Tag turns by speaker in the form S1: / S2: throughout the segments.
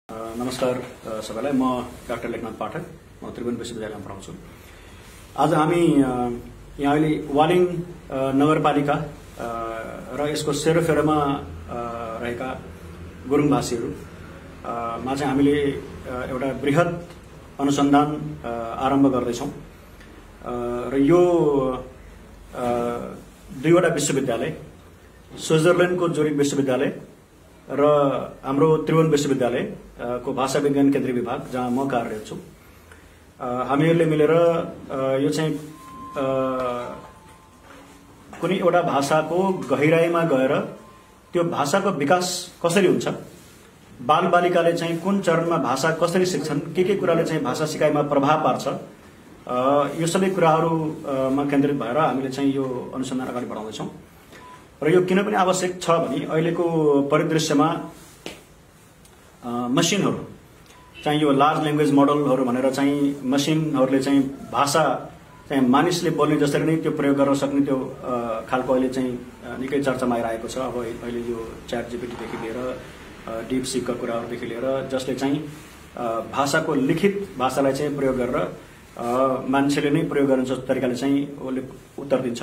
S1: नमस्कार सबैलाई। म डाक्टर लेखनाथ पाठक, म त्रिभुवन विश्वविद्यालयमा पढाउँछु। आज हामी यहाँ अहिले वालिङ नगरपालिका र यसको सेरोफेरोमा रहेका गुरुङ भाषीहरू मा चाहिँ हामीले एउटा बृहत अनुसन्धान आरम्भ गर्दैछौँ र यो दुईवटा विश्वविद्यालय, स्विजरल्यान्डको जुरिक विश्वविद्यालय र हाम्रो त्रिभुवन विश्वविद्यालय को भाषा विज्ञान केन्द्रीय विभाग, जहाँ म कार्यरत छु, हामीहरूले मिलेर यो चाहिँ कुनै एउटा भाषाको गहिराईमा गएर त्यो भाषाको विकास कसरी हुन्छ, बालबालिकाले चाहिँ कुन चरणमा भाषा कसरी सिक्छन्, के कुराले चाहिँ भाषा सिकाइमा प्रभाव पार्छ, यो सबै कुराहरूमा केन्द्रित भएर हामीले चाहिँ यो अनुसन्धान अगाडि बढाउँदैछौँ। र यो किन पनि आवश्यक छ भने अहिलेको परिदृश्यमा मसिनहरू चाहिँ यो लार्ज ल्याङ्ग्वेज मोडलहरू भनेर चाहिँ मसिनहरूले चाहिँ भाषा चाहिँ मानिसले बोल्ने जसरी नै त्यो प्रयोग गर्न सक्ने त्यो खालको अहिले चाहिँ निकै चर्चामा आइरहेको छ। अब अहिले यो च्याट जीपीटीदेखि लिएर डीप सीकका कुराहरूदेखि लिएर जसले चाहिँ भाषाको लिखित भाषालाई चाहिँ प्रयोग गरेर मान्छेले नै प्रयोग गर्ने जस्तो तरिकाले चाहिँ उसले उत्तर दिन्छ।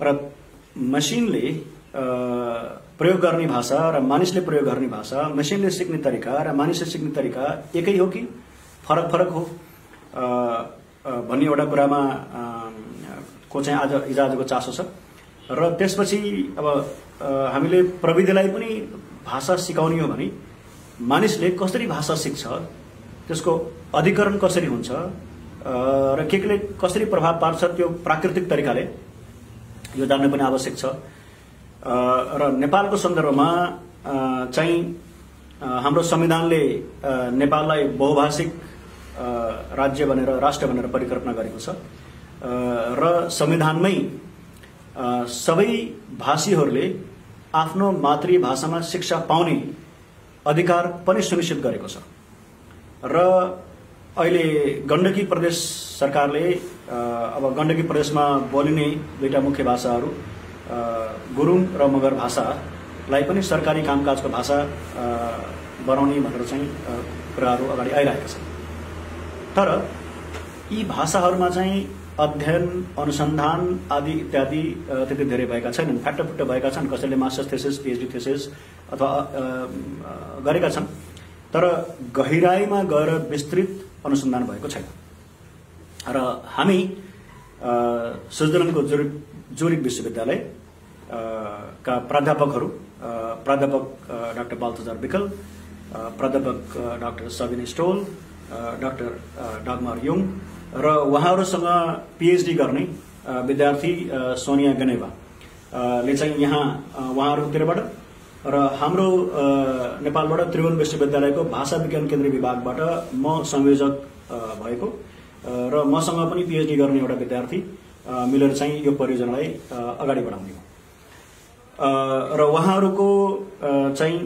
S1: र मसिनले प्रयोग गर्ने भाषा र मानिसले प्रयोग गर्ने भाषा, मसिनले सिक्ने तरिका र मानिसले सिक्ने तरिका एकै हो कि फरक फरक हो भन्ने एउटा कुरामा को चाहिँ आजको चासो छ। र त्यसपछि अब हामीले प्रविधिलाई पनि भाषा सिकाउने हो भने मानिसले कसरी भाषा सिक्छ, त्यसको अधिकरण कसरी हुन्छ र केले कसरी प्रभाव पार्छ त्यो प्राकृतिक तरिकाले यो जान्न पनि आवश्यक छ। र नेपालको सन्दर्भमा चाहिँ हाम्रो संविधानले नेपाललाई बहुभाषिक राज्य भनेर, राष्ट्र भनेर परिकल्पना गरेको छ र संविधानमै सबै भाषीहरूले आफ्नो मातृभाषामा शिक्षा पाउने अधिकार पनि सुनिश्चित गरेको छ। र अहिले गण्डकी प्रदेश सरकारले अब गण्डकी प्रदेशमा बोलिने दुईटा मुख्य भाषाहरू गुरुङ र मगर भाषालाई पनि सरकारी कामकाजको भाषा बनाउने भनेर चाहिँ कुराहरू अगाडि आइरहेका छन्। तर यी भाषाहरूमा चाहिँ अध्ययन, अनुसन्धान आदि इत्यादि त्यति धेरै भएका छैनन्, फ्याट्टफुट्ट भएका छन्। कसैले मास्टर्स थेसिस, पीएचडी थेसिस अथवा गरेका छन्, तर गहिराईमा गएर विस्तृत अनुसन्धान भएको छैन। र हामी स्विजरल्यान्डको जुरिक विश्वविद्यालय का प्राध्यापकहरू, प्राध्यापक डाक्टर बाल्थजार विकल, प्राध्यापक doctor Sabine Stoll, doctor Dagmar युङ र उहाँहरूसँग पीएचडी गर्ने विद्यार्थी सोनिया गनेवा ले चाहिँ यहाँ उहाँहरूतिरबाट र हाम्रो नेपालबाट त्रिभुवन विश्वविद्यालयको भाषा विज्ञान केन्द्रीय विभागबाट म संयोजक भएको र मसँग पनि पीएचडी गर्ने एउटा विद्यार्थी मिलेर चाहिँ यो परियोजनालाई अगाडि बढाउने हो। र उहाँहरूको चाहिँ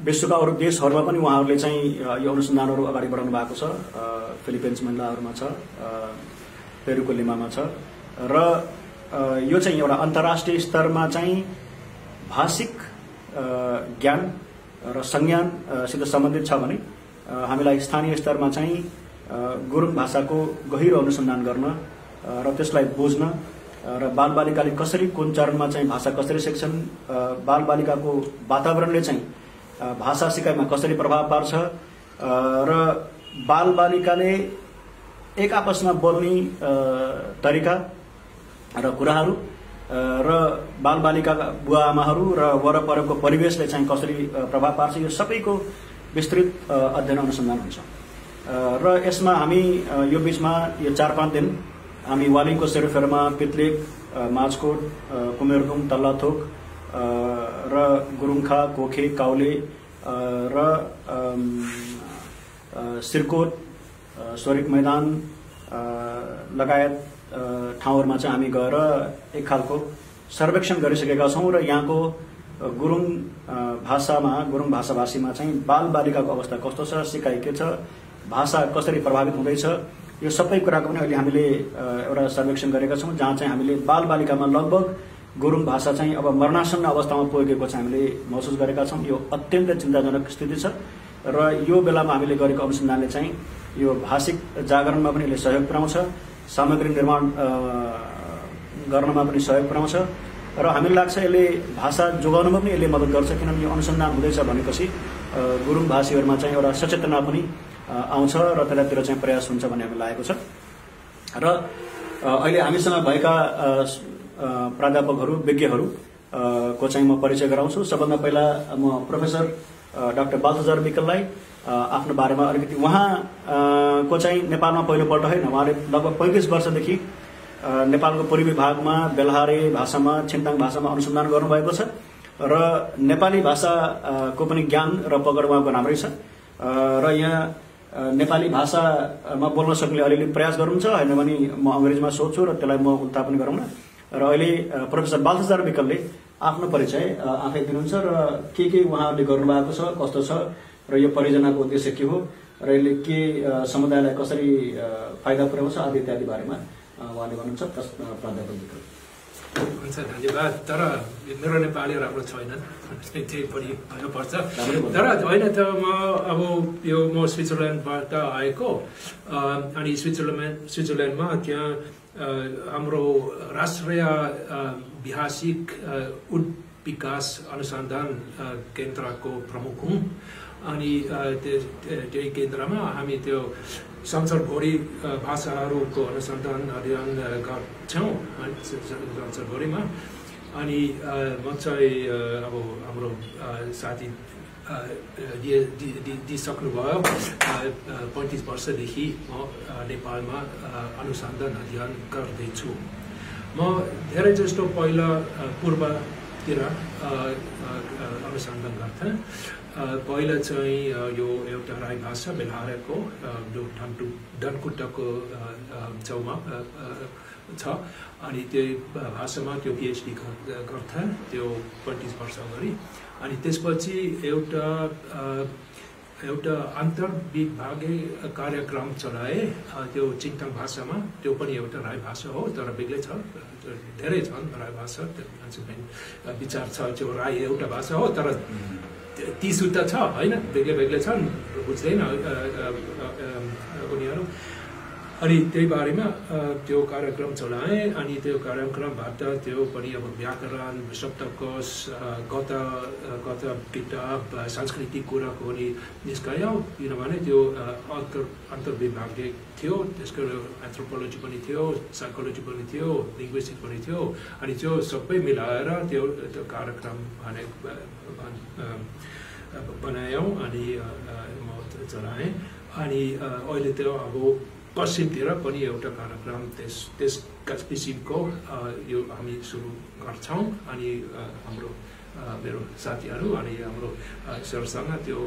S1: विश्वका अरू देशहरूमा पनि उहाँहरूले चाहिँ यो अनुसन्धानहरू अगाडि बढाउनु भएको छ। फिलिपिन्स मनिलाहरूमा छ, पेरुको लिमामा छ। र यो चाहिँ एउटा अन्तर्राष्ट्रिय स्तरमा चाहिँ भाषिक ज्ञान र संज्ञानसित सम्बन्धित छ भने हामीलाई स्थानीय स्तरमा चाहिँ गुरुङ भाषाको गहिरो अनुसन्धान गर्न र त्यसलाई बुझ्न र बालबालिकाले कसरी कुन चरणमा चाहिँ भाषा कसरी सिक्छन्, बालबालिकाको वातावरणले चाहिँ भाषा सिकाइमा कसरी प्रभाव पार्छ र बालबालिकाले एक आपसमा बोल्ने तरिका र कुराहरू र बालबालिकाका बुवा आमाहरू र वरपरको परिवेशले चाहिँ कसरी प्रभाव पार्छ, यो सबैको विस्तृत अध्ययन अनुसन्धान हुन्छ। र यसमा हामी यो बीचमा यो 4-5 दिन हामी वालिङको सेरोफेरोमा पित्लेक, माझकोट, कुमेरदुङ, तल्लाथोक र गुरुङखा, कोखे, काउले र सिरकोट, स्वरिक मैदान लगायत ठाउँहरूमा चाहिँ हामी गएर एक खालको सर्वेक्षण गरिसकेका छौँ र यहाँको गुरुङ भाषामा, गुरुङ भाषाभाषीमा चाहिँ बालबालिकाको अवस्था कस्तो छ, सिकाइ के छ, भाषा कसरी प्रभावित हुँदैछ, यो सबै कुराको पनि अहिले हामीले एउटा सर्वेक्षण गरेका छौँ, जहाँ चाहिँ हामीले बालबालिकामा लगभग गुरुङ भाषा चाहिँ अब मरणासन्न अवस्थामा पुगेको चाहिँ हामीले महसुस गरेका छौँ। यो अत्यन्तै चिन्ताजनक स्थिति छ र यो बेलामा हामीले गरेको अनुसन्धानले चाहिँ यो भाषिक जागरणमा पनि यसले सहयोग पुर्याउँछ, सामग्री निर्माण गर्नमा पनि सहयोग पुर्याउँछ र हामीलाई लाग्छ यसले भाषा जोगाउनमा पनि यसले मद्दत गर्छ। किनभने यो अनुसन्धान हुँदैछ भनेपछि गुरुङ भाषीहरूमा चाहिँ एउटा सचेतना पनि आउँछ र त्यतातिर चाहिँ प्रयास हुन्छ भन्ने हामीलाई लागेको छ। र अहिले हामीसँग भएका प्राध्यापकहरू विज्ञहरू को चाहिँ म परिचय गराउँछु। सबभन्दा पहिला म प्रोफेसर डाक्टर बालथजार विकललाई आफ्नो बारेमा अलिकति उहाँको चाहिँ नेपालमा पहिलोपल्ट होइन, उहाँले लगभग 35 वर्षदेखि नेपालको पूर्वी भागमा बेलहारे भाषामा छिन्ताङ भाषामा अनुसन्धान गर्नुभएको छ र नेपाली भाषाको पनि ज्ञान र पकड उहाँको राम्रै छ र यहाँ नेपाली भाषामा बोल्न सक्ने अलिअलि प्रयास गर्नुहुन्छ, होइन भने म अङ्ग्रेजीमा सोध्छु र त्यसलाई म उल्टा पनि गरौँला। र अहिले प्रोफेसर बालथजार विकलले आफ्नो परिचय आफै दिनुहुन्छ र के उहाँहरूले गर्नुभएको छ, कस्तो छ र यो परियोजनाको उद्देश्य के हो र यसले के समुदायलाई कसरी फाइदा पुर्याउँछ आदि इत्यादि बारेमा उहाँले भन्नुहुन्छ। प्राध्यापक विकल।
S2: हुन्छ, धन्यवाद। तर मेरो नेपाली राम्रो छैन, त्यही पनि भन्नुपर्छ। तर होइन त म अब यो म स्विजरल्यान्डबाट आएको अनि स्विजरल्यान्डमा त्यहाँ हाम्रो राष्ट्रिय भाषिक विकास अनुसन्धान केन्द्रको प्रमुख हुँ अनि त्यही केन्द्रमा हामी त्यो संसारभरि भाषाहरूको अनुसन्धान अध्ययन गर्छौँ संसारभरिमा। अनि म चाहिँ अब हाम्रो साथी दिइसक्नुभयो 35 वर्षदेखि म नेपालमा अनुसन्धान अध्ययन गर्दैछु। म धेरै जस्तो पहिला पूर्वतिर अनुसन्धान गर्थेँ। पहिला चाहिँ यो एउटा राई भाषा बेलहारेको जो धनकुटाको छेउमा छ अनि त्यही भाषामा त्यो पिएचडी गर्थेँ त्यो 35 वर्ष अगाडि। अनि त्यसपछि एउटा अन्तर्विभागीय कार्यक्रम चलाए त्यो छिन्ताङ भाषामा। त्यो पनि एउटा राई भाषा हो तर बेग्लै छ, धेरै छन् राई भाषा। विचार छ त्यो राई एउटा भाषा हो तर 30 छ होइन, बेग्लै छन्, बुझ्दैन उनीहरू। अनि त्यही बारेमा त्यो कार्यक्रम चलाएँ अनि त्यो कार्यक्रमबाट त्यो पनि अब व्याकरण शब्दकोश गत किताब सांस्कृतिक कुराको पनि निस्कयो। किनभने त्यो अन्तर्विभागीय थियो, त्यसको एन्थ्रोपोलोजी पनि थियो, साइकोलोजी पनि थियो, लिङ्ग्विस्टिक पनि थियो। अनि त्यो सबै मिलाएर त्यो कार्यक्रम बनायौँ अनि म चलाएँ। अनि अहिले त्यो अब पश्चिमतिर पनि एउटा कार्यक्रम त्यस किसिमको यो हामी सुरु गर्छौँ। अनि हाम्रो मेरो साथीहरू अनि हाम्रो सरसँग त्यो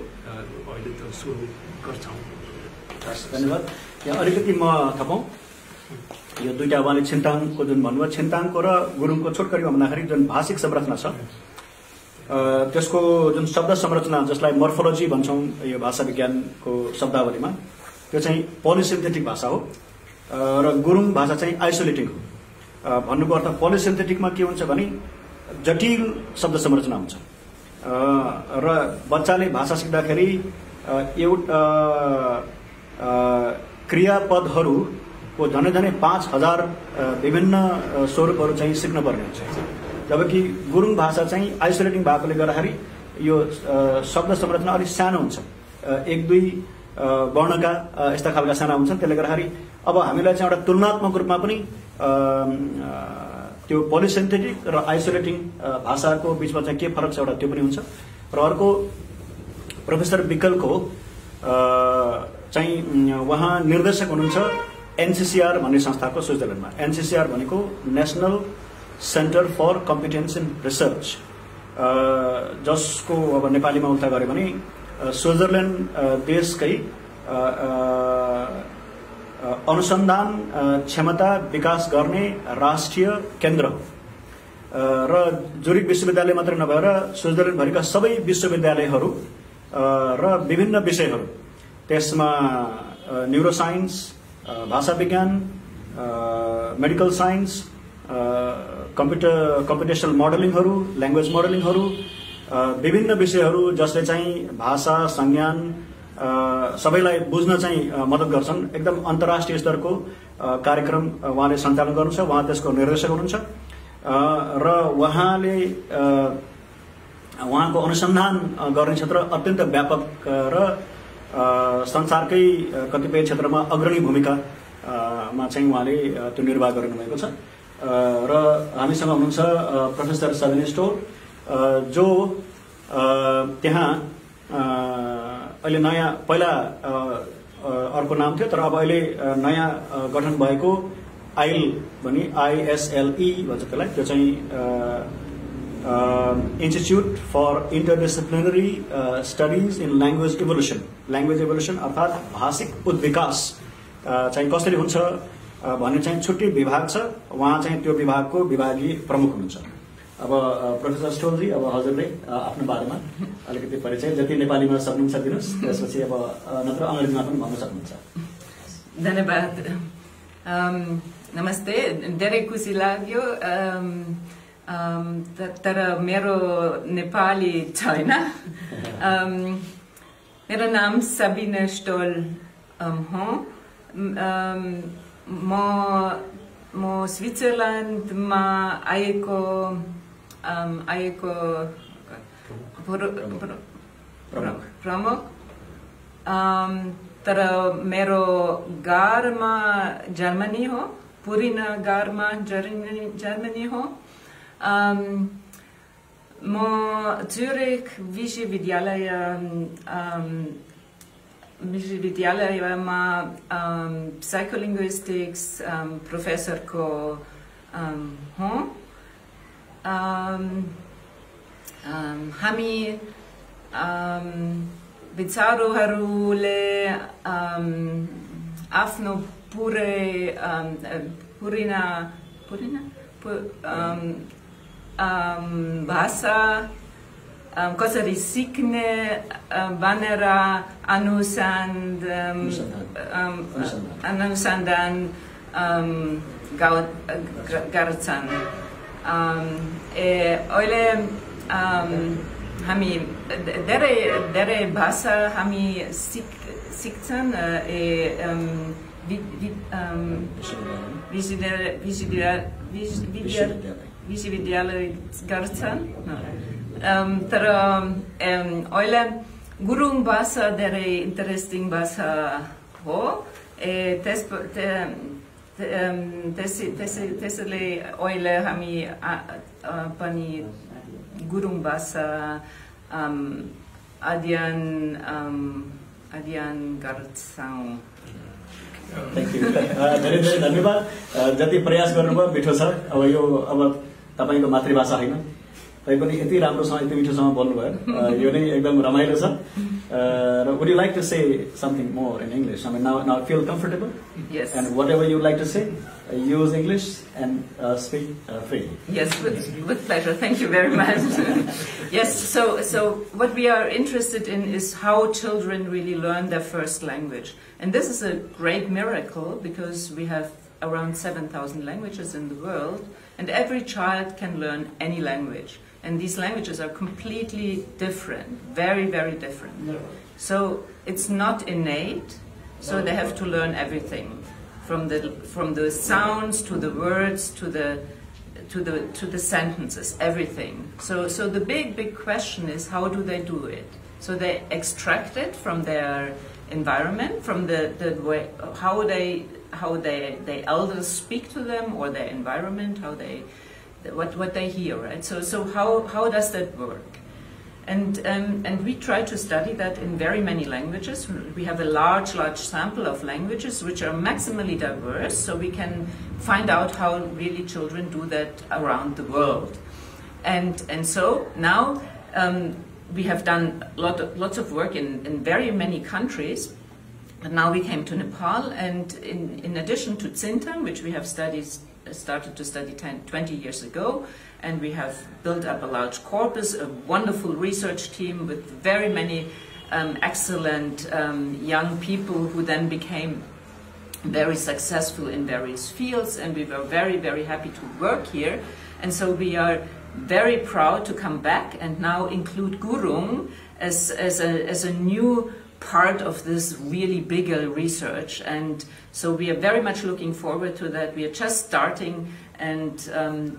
S2: अहिले त सुरु गर्छौँ।
S1: धन्यवाद। यहाँ अलिकति म थपौँ, यो दुईटा उहाँले छिन्ताङको जुन भन्नुभयो, छिन्ताङको र गुरुङको छोटकरीमा भन्दाखेरि जुन भाषिक संरचना छ त्यसको जुन शब्द संरचना जसलाई मोर्फोलोजी भन्छौँ यो भाषा विज्ञानको शब्दावलीमा, त्यो चाहिँ पोलिसिन्थेटिक भाषा हो र गुरुङ भाषा चाहिँ आइसोलेटिङ हो। भन्नुको अर्थ पोलिसिन्थेटिकमा के हुन्छ भने जटिल शब्द संरचना हुन्छ र बच्चाले भाषा सिक्दाखेरि एउटा क्रियापदहरूको झनै 5000 विभिन्न स्वरूपहरू चाहिँ सिक्नुपर्ने हुन्छ। जबकि गुरुङ भाषा चाहिँ आइसोलेटिङ भएकोले गर्दाखेरि यो शब्द संरचना अलिक सानो हुन्छ, 1-2 वर्णका यस्ता खालका साना हुन्छन्। त्यसले गर्दाखेरि अब हामीलाई चाहिँ एउटा तुलनात्मक रूपमा पनि त्यो पोलिसिन्थेटिक र आइसोलेटिङ भाषाको बिचमा चाहिँ के फरक छ एउटा त्यो पनि हुन्छ। र अर्को प्रोफेसर विकलको चाहिँ उहाँ निर्देशक हुनुहुन्छ एनसीसीआर भन्ने संस्थाको स्विजरल्यान्डमा। एनसीसीआर भनेको national centre for competence in research, जसको अब नेपालीमा उल्टा गऱ्यो भने स्विजरल्यान्ड देशकै अनुसन्धान क्षमता विकास गर्ने राष्ट्रिय केन्द्र हो र जुरिक विश्वविद्यालय मात्रै नभएर स्विजरल्यान्डभरिका सबै विश्वविद्यालयहरू र विभिन्न विषयहरू, त्यसमा न्युरोसाइन्स, भाषा विज्ञान, मेडिकल साइन्स, कम्प्युटेसनल मोडलिङहरू, ल्याङ्ग्वेज मोडलिङहरू, विभिन्न विषयहरू जसले चाहिँ भाषा, संज्ञान सबैलाई बुझ्न चाहिँ मद्दत गर्छन्। एकदम अन्तर्राष्ट्रिय स्तरको कार्यक्रम उहाँले सञ्चालन गर्नुहुन्छ। उहाँ त्यसको निर्देशक हुनुहुन्छ र उहाँले उहाँको अनुसन्धान गर्ने क्षेत्र अत्यन्त व्यापक र संसारकै कतिपय क्षेत्रमा अग्रणी भूमिकामा चाहिँ उहाँले त्यो निर्वाह गर्नुभएको छ। र हामीसँग हुनुहुन्छ प्रोफेसर सबिना स्टोल, जो त्यहाँ अहिले नयाँ, पहिला अर्को नाम थियो तर अब अहिले नयाँ गठन भएको आइल भनी ISLE भन्छ त्यसलाई, त्यो चाहिँ institute for interdisciplinary studies in language evolution अर्थात् भाषिक उद्विकास चाहिँ कसरी हुन्छ भन्ने चाहिँ छुट्टै विभाग छ। उहाँ चाहिँ त्यो विभागको विभागीय प्रमुख हुनुहुन्छ। अब प्रोफेसर स्टोलजी, अब हजुरले आफ्नो बारेमा अलिकति परिचय जति नेपालीमा सक्नुहुन्छ दिनुहोस्, त्यसपछि अब नत्र अङ्ग्रेजीमा पनि भन्न सक्नुहुन्छ।
S3: धन्यवाद। नमस्ते, धेरै खुसी लाग्यो। तर मेरो नेपाली छैन। मेरो नाम सबिना स्टोल हो। म स्विट्जरल्यान्डमा आएको प्रमुख, तर मेरो घरमा जर्मनी हो, पुरिना घरमा जर्मनी हो। म ज्युरिख विश्वविद्यालयमा साइकोलिङ्ग्विस्टिक्स प्रोफेसरको हो। हामी विचारहरूले आफ्नो भाषा कसरी सिक्ने भनेर अनुसन्धान गर्छन्। अहिले हामी धेरै भाषा हामी सिक्छन्। विश्वविद्यालय गर्छन्, तर अहिले गुरुङ भाषा धेरै इन्ट्रेस्टिङ भाषा हो। त्यसैले अहिले हामी पनि गुरुङ भाषा अध्ययन गर्छौँ।
S1: थ्याङ्क यू, धेरै धेरै धन्यवाद। जति प्रयास गर्नुभयो मिठो छ। अब तपाईँको मातृभाषा होइन, तैपनि यति राम्रोसँग यति मिठोसँग बोल्नुभयो, यो नै एकदम रमाइलो छ। Would you like to say something more in English? I mean, now feel comfortable?
S3: Yes.
S1: And whatever you like to say, use English and speak freely.
S3: Yes, with pleasure. Thank you very much. Yes, so what we are interested in is how children really learn their first language. And this is a great miracle because we have around 7,000 languages in the world, and every child can learn any language. And these languages are completely different, very, very different. No. So it's not innate, so they have to learn everything, from the sounds to the words to the sentences, everything. So the big question is, how do they do it? So they extract it from their environment, from the way how the elders speak to them, or their environment, what they hear, right? So how does that work? And we try to study that in very many languages. We have a large sample of languages which are maximally diverse, so we can find out how really children do that around the world. And so now we have done lots of work in very many countries. And now we came to Nepal, and in addition to Tsingham, which we have started to study 20 years ago, and we have built up a large corpus, a wonderful research team with very many excellent young people who then became very successful in various fields, and we were very, very happy to work here. And so we are very proud to come back and now include Gurung as a new part of this really bigger research. And so we are very much looking forward to that. We are just starting, and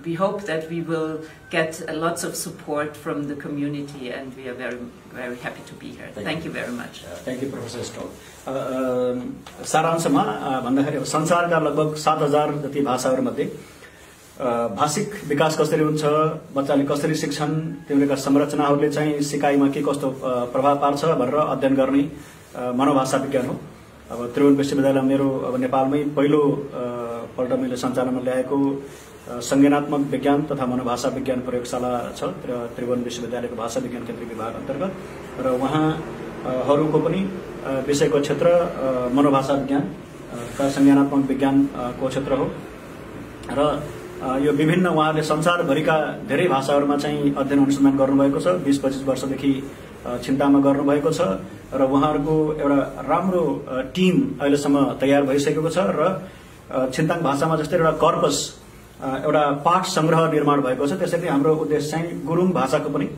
S3: we hope that we will get lots of support from the community, and we are very, very happy to be here. Thank you very much.
S1: Thank you, Professor Stoll. सारांशमा भन्दाखेरि संसारका लगभग 7000 जति भाषाहरूमध्ये भाषिक विकास कसरी हुन्छ, बच्चाले कसरी सिक्छन्, तिनीहरूका संरचनाहरूले चाहिँ सिकाइमा के कस्तो प्रभाव पार्छ भनेर अध्ययन गर्ने मनोभाषा विज्ञान हो। अब त्रिभुवन विश्वविद्यालय मेरो अब नेपालमै पहिलो पल्ट मैले सञ्चालनमा ल्याएको संज्ञानात्मक विज्ञान तथा मनोभाषा विज्ञान प्रयोगशाला छ त्रिभुवन विश्वविद्यालयको भाषा विज्ञान केन्द्रीय विभाग अन्तर्गत, र उहाँहरूको पनि विषयको क्षेत्र मनोभाषा विज्ञान तथा संज्ञानात्मक विज्ञानको क्षेत्र हो। र यो विभिन्न उहाँले संसारभरिका धेरै भाषाहरूमा चाहिँ अध्ययन अनुसन्धान गर्नुभएको छ। 20-25 वर्षदेखि छिन्तामा गर्नुभएको छ, र उहाँहरूको एउटा राम्रो टिम अहिलेसम्म तयार भइसकेको छ। र छिन्ताङ भाषामा जस्तै एउटा कर्पस, एउटा पाठ संग्रह निर्माण भएको छ। त्यसैले हाम्रो उद्देश्य चाहिँ गुरुङ भाषाको पनि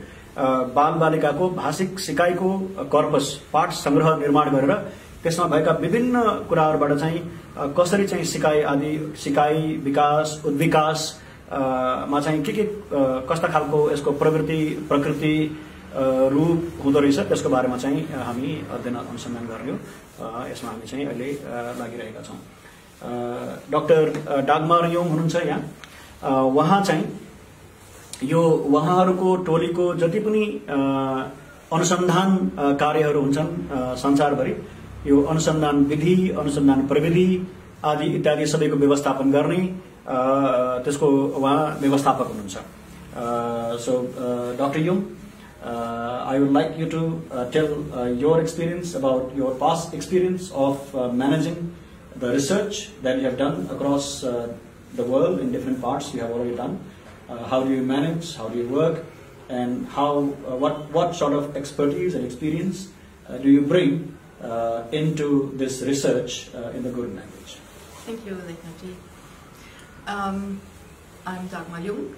S1: बालबालिकाको भाषिक सिकाइको कर्पस, पाठ संग्रह निर्माण गरेर त्यसमा भएका विभिन्न कुराहरूबाट चाहिँ कसरी चाहिँ सिकाइ विकास उद्विकास मा चाहिँ के कस्ता खालको यसको प्रकृति रूप हुँदो रहेछ त्यसको बारेमा चाहिँ हामी अध्ययन अनुसन्धान गर्ने हो। यसमा हामी चाहिँ अहिले लागिरहेका छौँ। डाक्टर डागमर योङ हुनुहुन्छ यहाँ। उहाँ चाहिँ यो उहाँहरूको टोलीको जति पनि अनुसन्धान कार्यहरू हुन्छन् संसारभरि, यो अनुसन्धान विधि, अनुसन्धान प्रविधि आदि इत्यादि सबैको व्यवस्थापन गर्ने त्यसको उहाँ व्यवस्थापक हुनुहुन्छ। So Dr. Yung, I would like you to tell your experience about your past experience of managing the research that you have done across the world in different parts you have already done. How do you manage, how do you work, and what sort of expertise and experience do you bring into this research in the Gurung language?
S4: Thank you, Leknaji. I'm Dagmar Jung,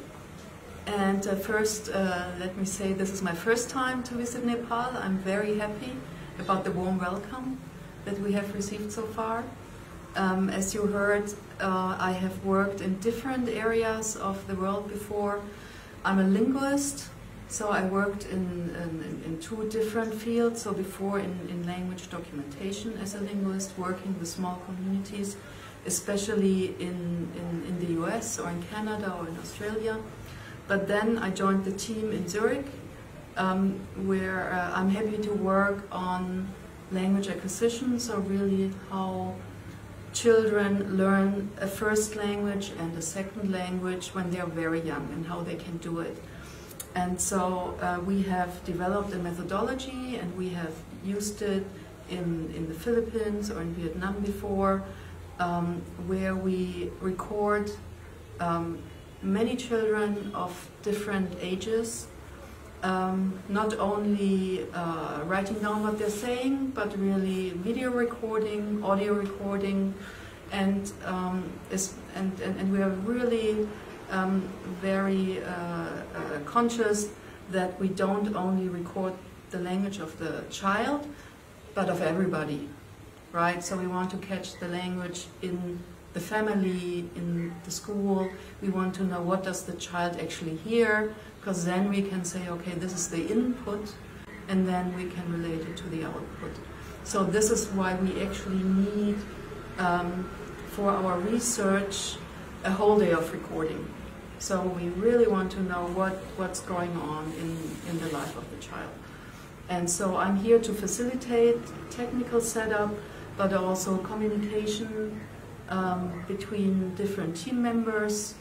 S4: and first let me say this is my first time to visit Nepal. I'm very happy about the warm welcome that we have received so far. As you heard, I have worked in different areas of the world before. I'm a linguist, so I worked in two different fields. So before in language documentation as a linguist, working with small communities, especially in the US or in Canada or in Australia. But then I joined the team in Zurich, where I'm happy to work on language acquisition, so really how children learn a first language and a second language when they're very young and how they can do it. And so we have developed a methodology, and we have used it in the Philippines or in Vietnam before, where we record many children of different ages, not only writing down what they're saying, but really video recording, audio recording, and we are really very conscious that we don't only record the language of the child, but of everybody, right? So we want to catch the language in the family, in the school. We want to know what does the child actually hear, because then we can say, okay, this is the input, and then we can relate it to the output. So this is why we actually need, for our research, a whole day of recording. So we really want to know what's going on in the life of the child. And so I'm here to facilitate technical setup, but also communication between different team members,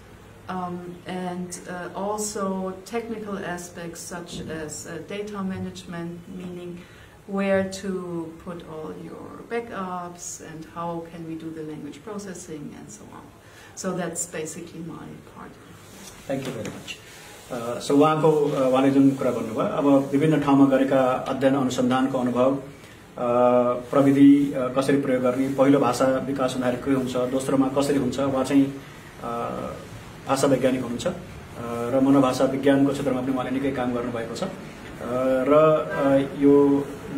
S4: and also technical aspects such as data management, meaning where to put all your backups and how can we do the language processing and so on. So that's basically my part.
S1: Thank you very much. So उहाँले जुन कुरा भन्नुभयो, अब विभिन्न ठाउँमा गरेका अध्ययन अनुसन्धानको अनुभव प्रविधि कसरी प्रयोग गर्ने, पहिलो भाषा विकास हुँदाखेरि के हुन्छ, दोस्रोमा कसरी हुन्छ। उहाँ चाहिँ भाषा वैज्ञानिक हुनुहुन्छ र मनोभाषा विज्ञानको क्षेत्रमा पनि उहाँले निकै काम गर्नुभएको छ। र यो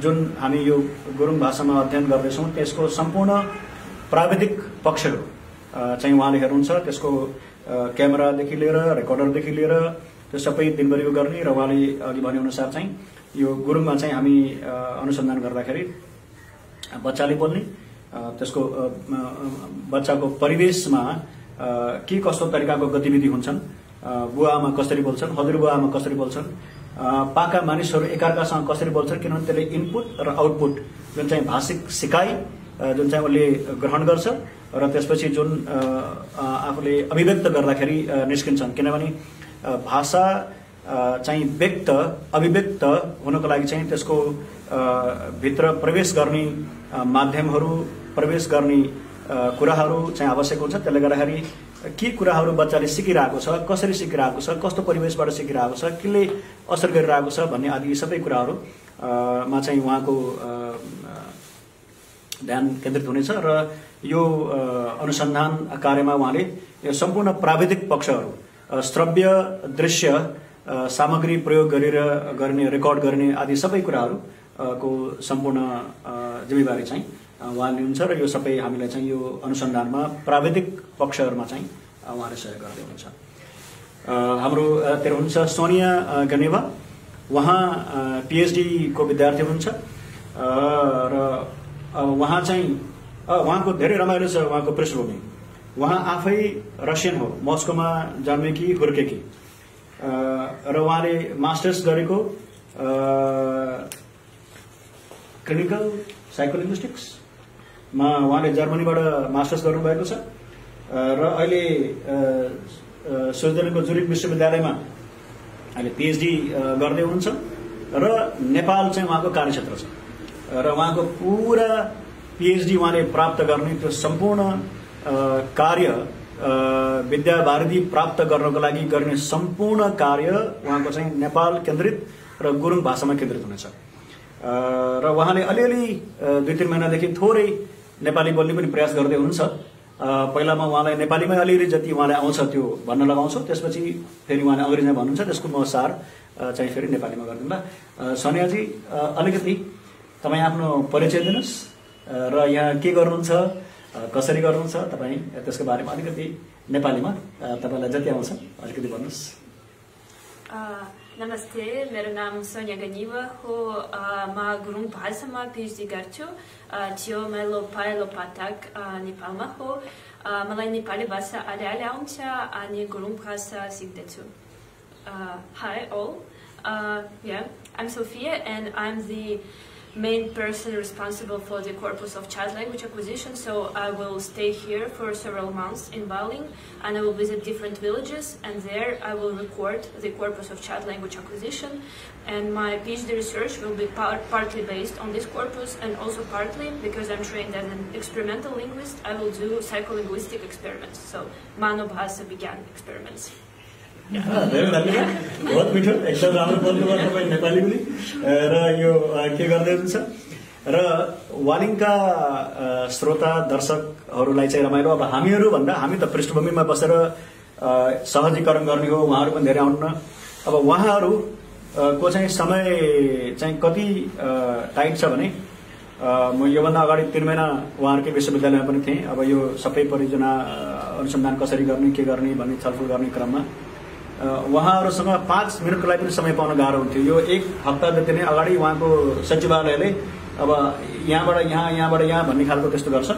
S1: जुन हामी यो गुरुङ भाषामा अध्ययन गर्दैछौँ त्यसको सम्पूर्ण प्राविधिक पक्षहरू चाहिँ उहाँले हेर्नुहुन्छ। त्यसको क्यामेरादेखि लिएर रेकर्डरदेखि लिएर त्यो सबै दिनभरिको गर्ने र उहाँले अघि भनेअनुसार चाहिँ यो गुरुङमा चाहिँ हामी अनुसन्धान गर्दाखेरि बच्चाले बोल्ने, त्यसको बच्चाको परिवेशमा के कस्तो तरिकाको गतिविधि हुन्छन्, बुवाआमा कसरी बोल्छन्, हजुरबुवाआमा कसरी बोल्छन्, पाका मानिसहरू एकअर्कासँग कसरी बोल्छन्, किनभने त्यसले इनपुट र आउटपुट जुन चाहिँ भाषिक सिकाइ जुन चाहिँ उसले ग्रहण गर्छ र त्यसपछि जुन आफूले अभिव्यक्त गर्दाखेरि निस्किन्छन्। किनभने भाषा चाहिँ व्यक्त अभिव्यक्त हुनको लागि चाहिँ त्यसको भित्र प्रवेश गर्ने माध्यमहरू, प्रवेश गर्ने कुराहरू चाहिँ आवश्यक हुन्छ। त्यसले गर्दाखेरि के कुराहरू बच्चाले सिकिरहेको छ, कसरी सिकिरहेको छ, कस्तो परिवेशबाट सिकिरहेको छ, केले असर गरिरहेको छ भन्ने आदि सबै कुराहरूमा चाहिँ उहाँको ध्यान केन्द्रित हुनेछ। र यो अनुसन्धान कार्यमा उहाँले यो सम्पूर्ण प्राविधिक पक्षहरू, श्रव्य, दृश्य सामग्री प्रयोग गरेर गर्ने, रेकर्ड गर्ने आदि सबै कुराहरूको सम्पूर्ण जिम्मेवारी चाहिँ उहाँले लिनुहुन्छ र यो सबै हामीलाई चाहिँ यो अनुसन्धानमा प्राविधिक पक्षहरूमा चाहिँ उहाँले सहयोग गर्दै हुनुहुन्छ। हाम्रो त्यहाँ हुनुहुन्छ सोनिया गनेवा, उहाँ PhD को विद्यार्थी हुनुहुन्छ र उहाँ चाहिँ उहाँको धेरै रमाइलो छ उहाँको पृष्ठभूमि। उहाँ आफै रसियन हो, मस्कोमा जन्मेकी हुर्केकी र उहाँले मास्टर्स गरेको क्लिनिकल साइकोलिङ्ग्विस्टिक्समा उहाँले जर्मनीबाट मास्टर्स गर्नुभएको छ र अहिले स्विजरल्यान्डको जुरिक विश्वविद्यालयमा अहिले PhD गर्दै हुनुहुन्छ र नेपाल चाहिँ उहाँको कार्यक्षेत्र छ र उहाँको पुरा PhD उहाँले प्राप्त गर्ने त्यो सम्पूर्ण कार्य विद्यावारिधि प्राप्त गर्नको लागि गर्ने सम्पूर्ण कार्य उहाँको चाहिँ नेपाल केन्द्रित र गुरुङ भाषामा केन्द्रित हुनेछ। र उहाँले अलिअलि 2-3 महिनादेखि थोरै नेपाली बोल्ने पनि प्रयास गर्दै हुनुहुन्छ। पहिलामा उहाँलाई नेपालीमै अलिअलि जति उहाँलाई आउँछ त्यो भन्न लगाउँछौँ, त्यसपछि फेरि उहाँले अङ्ग्रेजीमा भन्नुहुन्छ, त्यसको म सार चाहिँ फेरि नेपालीमा गरिदिउँला। सोनियाजी, अलिकति तपाईँ आफ्नो परिचय दिनुहोस् र यहाँ के गर्नुहुन्छ, कसरी गर्नुहुन्छ, तपाईँ त्यसको बारेमा अलिकति नेपालीमा तपाईँलाई जति आउँछ अलिकति भन्नुहोस्।
S5: नमस्ते, मेरो नाम सोनिया गनिवा हो। म गुरुङ भाषामा PhD गर्छु। थियो मेरो पहिलो पटक नेपालमा हो। मलाई नेपाली भाषा अलिअलि आउँछ अनि गुरुङ भाषा सिक्दैछु। Hi all. I'm Sophia and I'm the main person responsible for the corpus of child language acquisition, so I will stay here for several months in Baling and I will visit different villages, and there I will record the corpus of child language acquisition, and my PhD research will be partly based on this corpus and also partly, because I'm trained as an experimental linguist, I will do psycholinguistic experiments, so Manobhasa Vigyan experiments.
S1: धेरै धन्यवाद, बहुत मिठो, एकदम राम्रो बोल्नुभयो तपाईँ नेपाली पनि र यो के गर्दै हुनुहुन्छ र वालिङका श्रोता दर्शकहरूलाई चाहिँ रमाइलो। अब हामीहरू भन्दा हामी त पृष्ठभूमिमा बसेर सहजीकरण गर्ने हो, उहाँहरू पनि धेरै आउनुहुन्न। अब उहाँहरूको चाहिँ समय चाहिँ कति टाइट छ भने म योभन्दा अगाडि 3 महिना उहाँहरूकै विश्वविद्यालयमा पनि थिएँ। अब यो सबै परियोजना अनुसन्धान कसरी गर्ने, के गर्ने भन्ने छलफल गर्ने क्रममा उहाँहरूसँग 5 मिनटको लागि पनि समय पाउन गाह्रो हुन्थ्यो। यो 1 हप्ता जति नै अगाडि उहाँको सचिवालयले अब यहाँबाट यहाँ, यहाँबाट यहाँ भन्ने खालको त्यस्तो गर्छ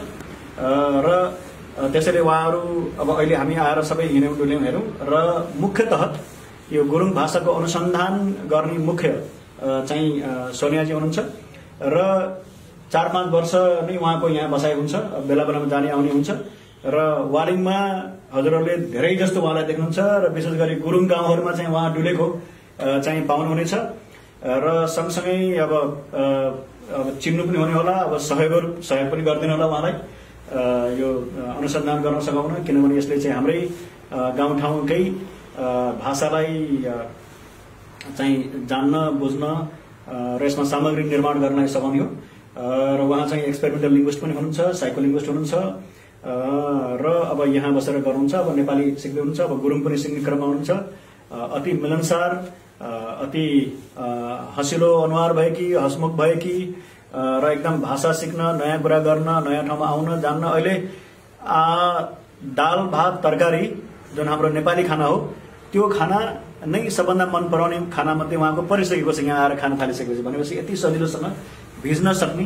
S1: र त्यसैले उहाँहरू अब अहिले हामी आएर सबै हिँड्यौँ डुल्यौँ हेरौँ र मुख्यतः यो गुरुङ भाषाको अनुसन्धान गर्ने मुख्य चाहिँ सोनियाजी हुनुहुन्छ र 4-5 वर्ष नै उहाँको यहाँ बसाइ हुन्छ, बेला बेलामा जाने आउने हुन्छ र वालिङमा हजुरहरूले धेरै जस्तो उहाँलाई देख्नुहुन्छ र विशेष गरी गुरुङ गाउँहरूमा चाहिँ उहाँ डुलेको चाहिँ पाउनुहुनेछ र सँगसँगै अब चिन्नु पनि हुने होला, अब सहयोग पनि गरिदिनु होला उहाँलाई यो अनुसन्धान गर्न सघाउन, किनभने यसले चाहिँ हाम्रै गाउँठाउँकै भाषालाई चाहिँ जान्न बुझ्न र यसमा सामग्री निर्माण गर्न सघाउने हो र उहाँ चाहिँ एक्सपेरिमेन्टल लिङ्ग्विस्ट पनि हुनुहुन्छ, साइकोलिङ्ग्विस्ट हुनुहुन्छ र अब यहाँ बसेर गर्नुहुन्छ। अब नेपाली सिक्दै हुनुहुन्छ, अब गुरुङ पनि सिक्ने क्रममा हुनुहुन्छ। अति मिलनसार, अति हँसिलो अनुहार भएकी, हसमुख भएकी र एकदम भाषा सिक्न, नयाँ कुरा गर्न, नयाँ ठाउँमा आउन जान्न। अहिले दाल भात तरकारी जुन हाम्रो नेपाली खाना हो त्यो खाना नै सबभन्दा मन पराउने खाना मध्ये उहाँको परिसकेको छ। यहाँ आएर खान थालिसकेपछि भनेपछि यति सजिलोसँग भिज्न सक्ने,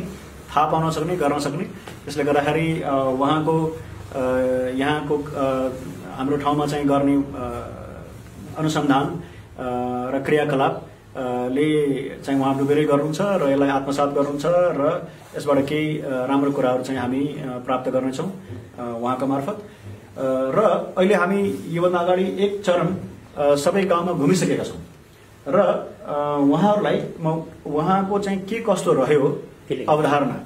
S1: थाहा पाउन सक्ने, गर्न सक्ने। त्यसले गर्दाखेरि उहाँको यहाँको हाम्रो ठाउँमा चाहिँ गर्ने अनुसन्धान र क्रियाकलापले चाहिँ उहाँ डुबेरै गर्नुहुन्छ र यसलाई आत्मसात गर्नुहुन्छ र यसबाट केही राम्रो कुराहरू चाहिँ हामी प्राप्त गर्नेछौँ उहाँको मार्फत। र अहिले हामी योभन्दा अगाडि एक चरण सबै गाउँमा घुमिसकेका छौँ र उहाँहरूलाई उहाँको चाहिँ के कस्तो रह्यो अवधारणा,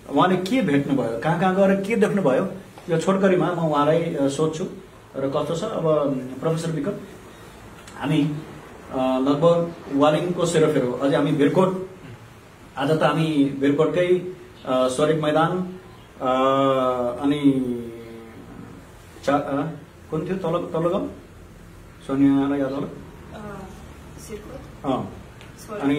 S1: उहाँले के भेट्नुभयो, कहाँ गएर के देख्नुभयो, यो छोटकरीमा म उहाँलाई सोध्छु र कस्तो छ। अब प्रोफेसर विक्रम, हामी लगभग वालिङको सेरोफेरो, अझै हामी भिरकोट, आज त हामी भिरकोटकै स्वरिक मैदान अनि कुन थियो तल्लो गाउँ सोनियालाई याद होला, अनि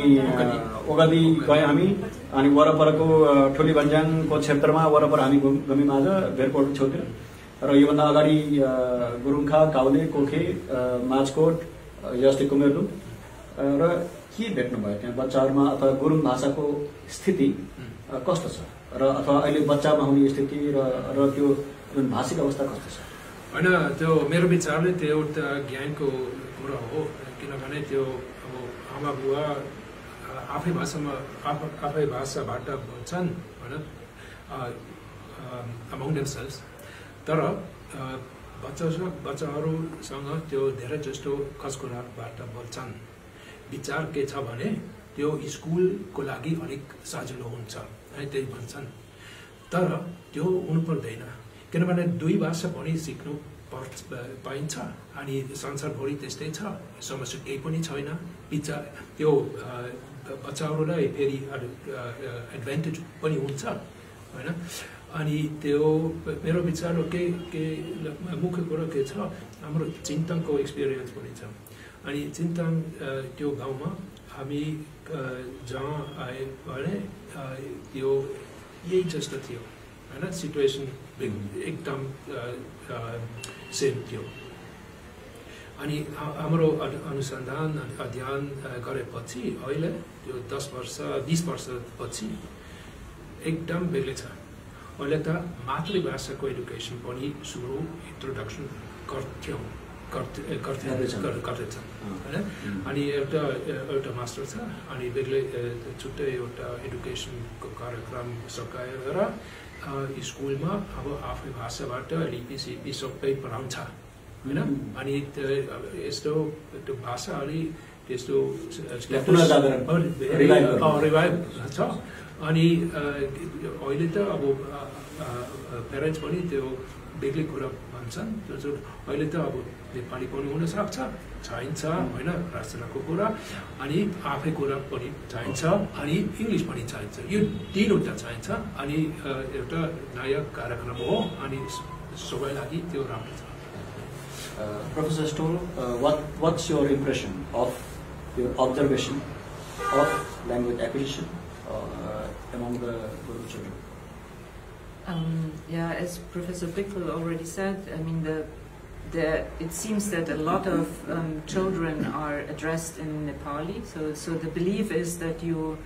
S1: ओगदी गए हामी। अनि वरपरको ठुली भन्ज्याङको क्षेत्रमा वरपर हामी घुम्यौँ आज भेरकोट छेउतिर। र योभन्दा अगाडि गुरुङखा, काउले, कोखे, माझकोट, यस्तै कुमेरलुङ। र के भेट्नुभयो त्यहाँ बच्चाहरूमा, अथवा गुरुङ भाषाको स्थिति कस्तो छ र अथवा अहिले बच्चामा हुने स्थिति र त्यो जुन भाषिक अवस्था कस्तो छ?
S2: होइन, त्यो मेरो विचारले त्यो एउटा ज्ञानको कुरा हो, किनभने त्यो अब आमा बुवा आफै भाषाबाट बोल्छन् होइन, अमङ देमसेल्स। तर बच्चाहरूसँग त्यो धेरै जस्तो खास कुराबाट बोल्छन्। विचार के छ भने त्यो स्कुलको लागि अलिक सजिलो हुन्छ है, त्यही भन्छन्। तर त्यो हुनु पर्दैन, किनभने दुई भाषा पनि सिक्नु पाइन्छ अनि संसारभरि त्यस्तै छ, समस्या केही पनि छैन। विचार त्यो बच्चाहरूलाई फेरि एडभान्टेज पनि हुन्छ होइन। अनि त्यो मेरो विचारमा के मुख्य कुरा के छ, हाम्रो चिन्तनको एक्सपिरियन्स पनि छ। अनि चिन्तन त्यो गाउँमा हामी जहाँ आए भने त्यो यही जस्तो थियो होइन, सिचुएसन एकदम सेम थियो। अनि हाम्रो अनुसन्धान अध्ययन गरेपछि अहिले त्यो 10 वर्ष 20 वर्षपछि एकदम बेग्लै छ। अहिले त मातृभाषाको एडुकेसन पनि सुरु इन्ट्रोडक्सन गर्दैछन् होइन। अनि एउटा मास्टर छ, अनि बेग्लै छुट्टै एउटा एडुकेसनको कार्यक्रम सकाएर स्कुलमा अब आफ्नै भाषाबाट लिपि सबै पढाउँछ होइन। अनि यस्तो त्यो भाषा अलि त्यस्तो रिभाइभ छ। अनि अहिले त अब प्यारेन्ट्स पनि त्यो बेग्लै कुरा भन्छन्। अहिले त अब नेपाली पनि हुनसक्छ, चाहिन्छ होइन, रचनाको कुरा, अनि आफै कुरा पनि चाहिन्छ, अनि इङ्ग्लिस पनि चाहिन्छ। यो तीनवटा चाहिन्छ। अनि एउटा नयाँ कार्यक्रम हो, अनि सबैलाई लागि त्यो राम्रो छ।
S1: Professor Stoll, what's your impression of your observation of language acquisition among the Guru children?
S3: Yeah, as Professor Bickel already said, I mean, it seems that a lot of children are addressed in Nepali. So the belief is that you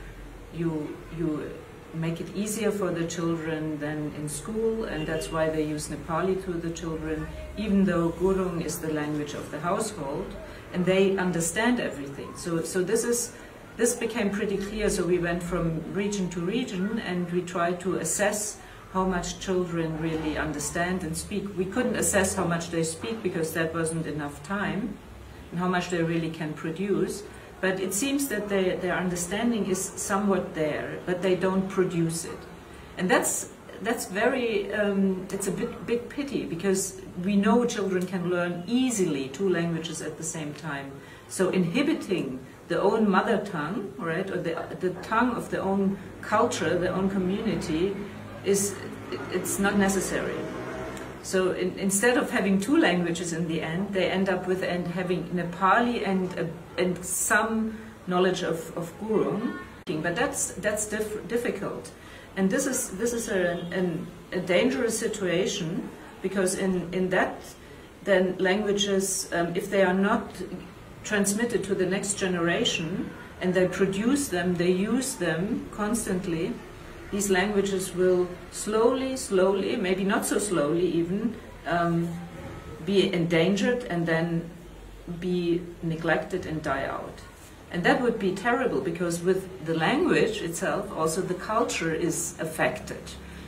S3: make it easier for the children than in school, and that's why they use Nepali to the children, even though Gurung is the language of the household, and they understand everything. So this became pretty clear. So we went from region to region, and we tried to assess how much children really understand and speak. We couldn't assess how much they speak because that wasn't enough time, and how much they really can produce. But it seems that their understanding is somewhat there, but they don't produce it. And that's very, it's a big pity, because we know children can learn easily 2 languages at the same time. So inhibiting the own mother tongue, right, or the tongue of their own culture, their own community, it's not necessary. So instead of having 2 languages in the end, they end up with having Nepali and some knowledge of Gurung. But that's difficult, and this is a dangerous situation, because in that then languages, if they are not transmitted to the next generation and they produce them, they use them constantly, these languages will slowly, maybe not so slowly even, be endangered and then be neglected and die out. And that would be terrible, because with the language itself, also the culture is affected.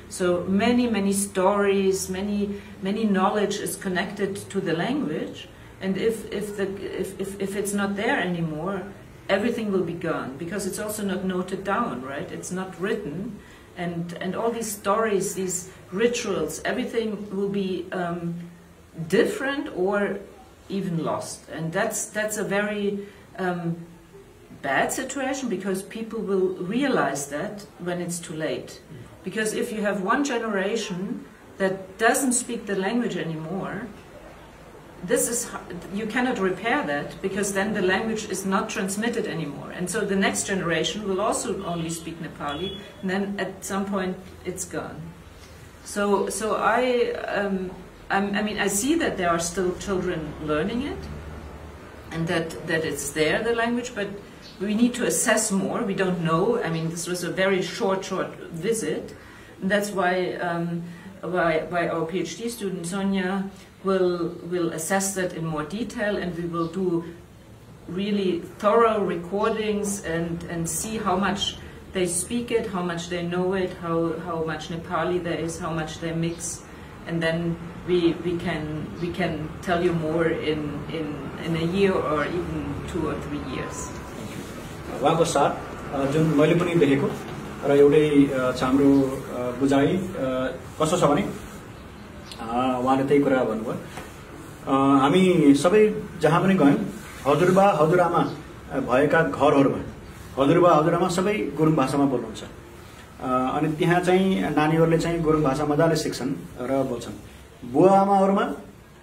S3: So many stories, many knowledge is connected to the language, and if it's not there anymore, everything will be gone, because it's also not noted down, right? It's not written, and all these stories, these rituals, everything will be different or even lost, and that's a very bad situation, because people will realize that when it's too late. Because if you have one generation that doesn't speak the language anymore, you cannot repair that, because then the language is not transmitted anymore. And so the next generation will also only speak Nepali, and then at some point it's gone. So I mean, I see that there are still children learning it, and that it's there, the language, but we need to assess more. We don't know. I mean, this was a very short visit, and that's why our PhD student Sonia will assess that in more detail, and we will do really thorough recordings and see how much they speak it, how much they know it, how much Nepali there is, how much they mix, and then we can tell you more in a year or even 2 or 3 years.
S1: उहाँको साथ जुन मैले पनि देखेको र एउटै हाम्रो बुझाइ कस्तो छ भने उहाँले त्यही कुरा भन्नुभयो। हामी सबै जहाँ पनि गयौँ, हजुरबा हजुरआमा भएका घरहरूमा हजुरबा हजुरआमा सबै गुरुङ भाषामा बोल्नुहुन्छ, अनि त्यहाँ चाहिँ नानीहरूले चाहिँ गुरुङ भाषा मजाले सिक्छन् र बोल्छन्। बुवा आमाहरूमा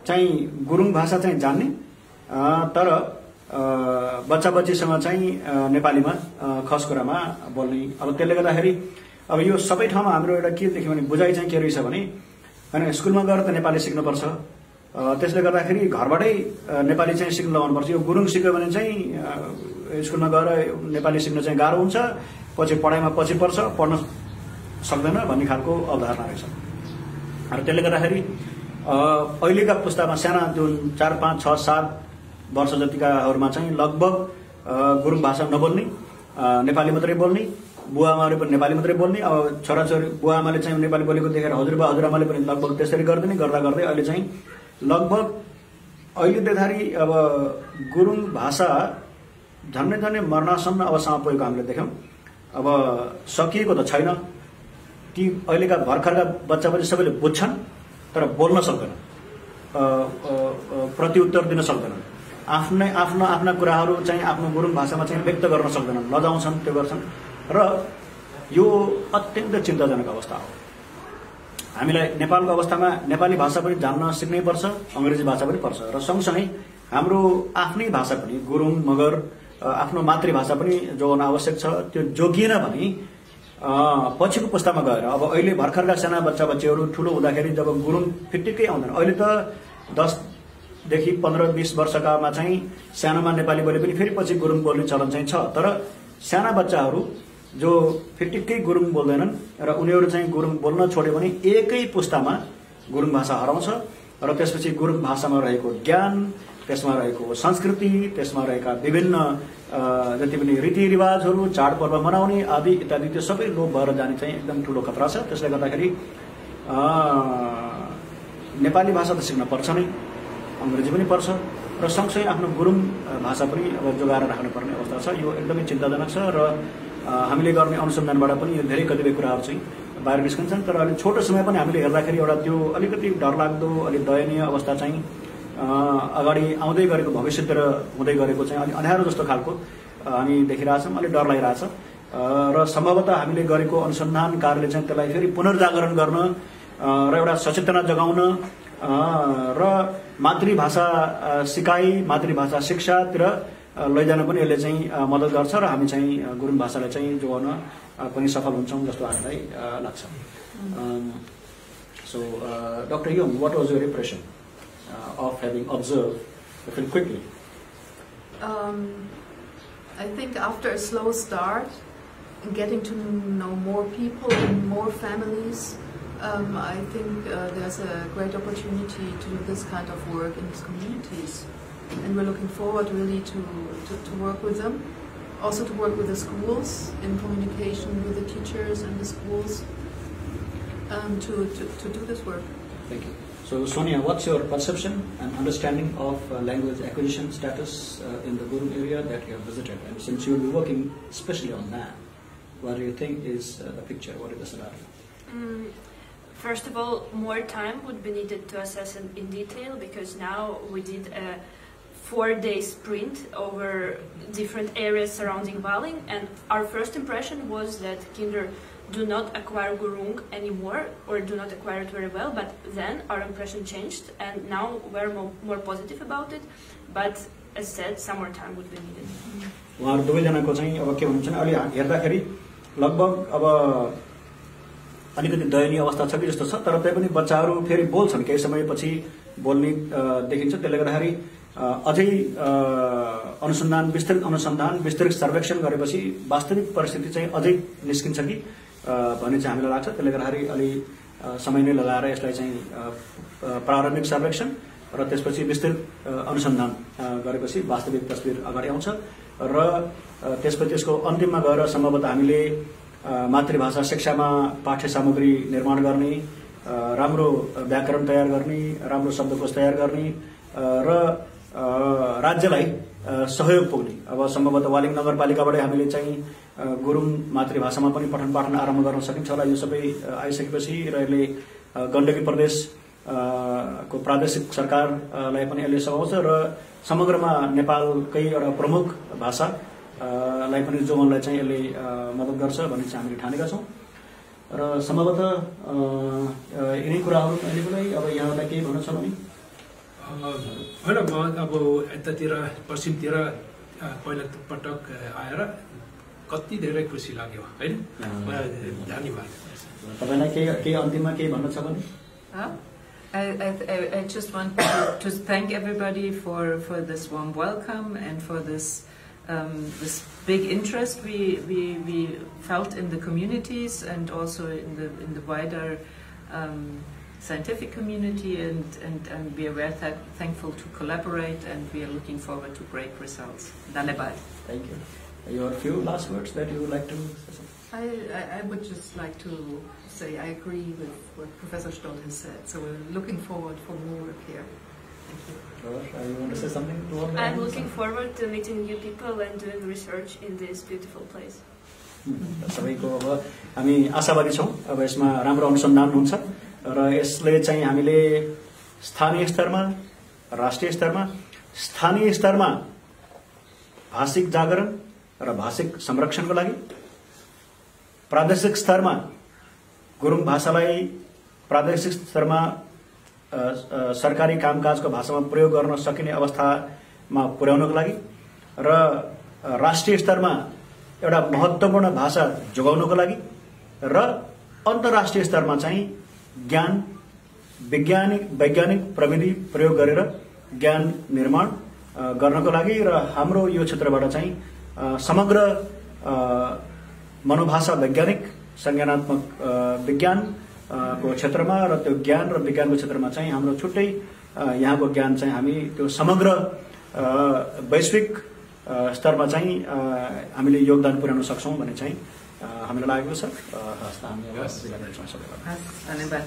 S1: चाहिँ गुरुङ भाषा चाहिँ जान्ने, तर बच्चा बच्चीसँग चाहिँ नेपालीमा खस कुरामा बोल्ने। अब त्यसले गर्दाखेरि अब यो सबै ठाउँमा हाम्रो एउटा के देख्यो भने बुझाइ चाहिँ के रहेछ भने हैन, स्कुलमा गएर त नेपाली सिक्नुपर्छ, त्यसले गर्दाखेरि घरबाटै नेपाली चाहिँ सिक्न लगाउनुपर्छ। यो गुरुङ सिक्यो भने चाहिँ स्कुलमा गएर नेपाली सिक्न चाहिँ गाह्रो हुन्छ, पछि पढाइमा पछि पर्छ, पढ्न सक्दैन भन्ने खालको अवधारणा रहेछ। र त्यसले गर्दाखेरि अहिलेका पुस्तामा साना जुन 4, 5, 6, 7 वर्ष जतिकाहरूमा चाहिँ लगभग गुरुङ भाषा नबोल्ने, नेपाली मात्रै बोल्ने, बुवा आमाले पनि नेपाली मात्रै बोल्ने। अब छोराछोरी बुवा आमाले चाहिँ नेपाली बोलेको देखेर हजुरबा हजुरआमाले पनि लगभग त्यसरी गर्दै गर्दै अहिले चाहिँ लगभग अहिले देख्दाखेरि अब गुरुङ भाषा झन्डै मर्नासम्म अवस्थामा पुगेको हामीले देख्यौँ। अब सकिएको त छैन, ती अहिलेका भर्खरका बच्चा पनि सबैले बुझ्छन् तर बोल्न सक्दैनन्, प्रत्युत्तर दिन सक्दैनन्, आफ्ना कुराहरू चाहिँ आफ्नो गुरुङ भाषामा चाहिँ व्यक्त गर्न सक्दैनन्, लजाउँछन्, त्यो गर्छन्, र यो अत्यन्त चिन्ताजनक अवस्था हो। हामीलाई नेपालको अवस्थामा नेपाली भाषा पनि जान्न सिक्नै पर्छ, अंग्रेजी भाषा पनि पर्छ, र सँगसँगै हाम्रो आफ्नै भाषा पनि गुरुङ मगर आफ्नो मातृभाषा पनि जोगाउन आवश्यक छ। त्यो जोगिएन भने पछिको पुस्तामा गएर अब अहिले भर्खरका साना बच्चा बच्चीहरू ठुलो हुँदाखेरि जब गुरुङ फिट्टिकै आउँदैन, अहिले त 10 देखि 15-20 वर्षकामा चाहिँ सानोमा नेपाली बोले पनि फेरि पछि गुरुङ बोल्ने चलन चाहिँ छ, तर साना बच्चाहरू जो फिटिक्कै गुरुङ बोल्दैनन् र उनीहरू चाहिँ गुरुङ बोल्न छोड्यो भने एकै पुस्तामा गुरुङ भाषा हराउँछ, र त्यसपछि गुरुङ भाषामा रहेको ज्ञान, त्यसमा रहेको संस्कृति, त्यसमा रहेका विभिन्न जति पनि रीतिरिवाजहरू, चाडपर्व मनाउने आदि इत्यादि त्यो सबै लोप भएर जाने चाहिँ एकदम ठुलो खतरा छ। त्यसले गर्दाखेरि नेपाली भाषा त सिक्न पर्छ नै, अंग्रेजी पनि पर्छ, र सँगसँगै आफ्नो गुरुङ भाषा पनि अब जोगाएर राख्नुपर्ने अवस्था छ। यो एकदमै चिन्ताजनक छ, र हामीले गर्ने अनुसन्धानबाट पनि यो धेरै कतिपय कुराहरू चाहिँ बाहिर निस्कन्छन्, तर अलिक छोटो समय पनि हामीले हेर्दाखेरि एउटा त्यो अलिकति डरलाग्दो, अलिक दयनीय अवस्था चाहिँ अगाडि आउँदै गरेको भविष्यतिर हुँदै गरेको चाहिँ अलिक अँध्यारो जस्तो खालको हामी देखिरहेछौँ, अलिक डर लागिरहेछ र सम्भवतः हामीले गरेको अनुसन्धान कार्यले चाहिँ त्यसलाई फेरि पुनर्जागरण गर्न र एउटा सचेतना जगाउन र मातृभाषा सिकाइ, मातृभाषा शिक्षातिर लैजान पनि यसले चाहिँ मद्दत गर्छ र हामी चाहिँ गुरुङ भाषालाई चाहिँ जोगाउन पनि सफल हुन्छौँ जस्तो हामीलाई लाग्छ। So, Dr. Yung, what was your impression of having observed the film quickly?
S4: I think after a slow start, getting to know more people and more families, I think there's a great opportunity to do this kind of work in these communities. And we're looking forward really to work with them, also to work with the schools in communication with the teachers and the schools to do this work.
S1: Thank you. So Sonia, what's your perception and understanding of language acquisition status in the Gurung area that you have visited? And since you'll be working especially on that, what do you think is the picture? What is the scenario?
S5: First of all, more time would be needed to assess in detail, because now we did a 4-day sprint over different areas surrounding Baling, and our first impression was that kinder do not acquire Gurung anymore, or do not acquire it very well, but then our impression changed, and now we're more positive about it, but as said, some more time would be needed.
S1: उहाँहरु दुवैजनाको चाहिँ अब के भन्छन्, अलि हेर्दाखेरि लगभग अब अलिकति दयनीय अवस्था छ कि जस्तो छ, तर तै पनि बच्चाहरु फेरि बोल्छन्, केही समयपछि बोल्ने देखिन्छ। त्यसले गर्दाखेरि अझै अनुसन्धान विस्तृत सर्वेक्षण गरेपछि वास्तविक परिस्थिति चाहिँ अझै निस्किन्छ कि भन्ने चाहिँ हामीलाई लाग्छ। त्यसले गर्दाखेरि अलि समय नै लगाएर यसलाई चाहिँ प्रारम्भिक सर्वेक्षण र त्यसपछि विस्तृत अनुसन्धान गरेपछि वास्तविक तस्बिर अगाडि आउँछ र त्यसपछि यसको अन्तिममा गएर सम्भवतः हामीले मातृभाषा शिक्षामा पाठ्य सामग्री निर्माण गर्ने, राम्रो व्याकरण तयार गर्ने, राम्रो शब्दकोश तयार गर्ने र राज्यलाई सहयोग पुग्ने। अब सम्भवतः वालिङ नगरपालिकाबाटै हामीले चाहिँ गुरुङ मातृभाषामा पनि पठन पाठन आरम्भ गर्न सकिन्छ होला। यो सबै आइसकेपछि र यसले गण्डकी प्रदेश को प्रादेशिक सरकारलाई पनि यसले सघाउँछ र समग्रमा नेपालकै एउटा प्रमुख भाषा लाई पनि जोगाउनलाई चाहिँ यसले मद्दत गर्छ भन्ने चाहिँ हामीले ठानेका छौं र सम्भवतः यिनै कुराहरु अहिलेलाई अब यहाँलाई केही भन्न छ भने
S2: हैन, म अब यतातिर पश्चिमतिर पहिलो पटक आएर कति धेरै खुसी लाग्यो हैन। धन्यवाद।
S1: तपाईलाई के अन्तिममा के भन्न छ भने?
S3: I just want to thank everybody for this warm welcome and for this this big interest we felt in the communities and also in the wider scientific community, and we are very thankful to collaborate, and we are looking forward to great results. Dhanyabad.
S1: Thank you. Your few last words that you would like to say?
S4: I would just like to say I agree with what Professor Stoll has said. So we're looking forward for more work here. Thank you.
S1: George, you want to say something to all?
S5: I'm looking forward to meeting new people and doing research in this beautiful place.
S1: सबैको अब हामी आशावादी छौं, अब यसमा राम्रो अनुसन्धान हुन्छ र यसले चाहिँ हामीले स्थानीय स्तरमा, राष्ट्रिय स्तरमा, स्थानीय स्तरमा भाषिक जागरण र भाषिक संरक्षणको लागि, प्रादेशिक स्तरमा गुरुङ भाषालाई प्रादेशिक स्तरमा सरकारी कामकाजको भाषामा प्रयोग गर्न सकिने अवस्थामा पुर्याउनको लागि र राष्ट्रिय स्तरमा एउटा महत्त्वपूर्ण भाषा जोगाउनको लागि र अन्तर्राष्ट्रिय स्तरमा चाहिँ ज्ञान वैज्ञानिक प्रविधि प्रयोग गरेर ज्ञान निर्माण गर्नको लागि र हाम्रो यो क्षेत्रबाट चाहिँ समग्र मनोभाषा वैज्ञानिक संज्ञानात्मक विज्ञान को क्षेत्रमा र त्यो ज्ञान र विज्ञानको क्षेत्रमा चाहिँ हाम्रो छुट्टै यहाँको ज्ञान चाहिँ हामी त्यो समग्र वैश्विक स्तरमा चाहिँ हामीले योगदान पुर्याउन सक्छौं भन्ने चाहिँ हामीलाई लागेको छ।
S3: धन्यवाद।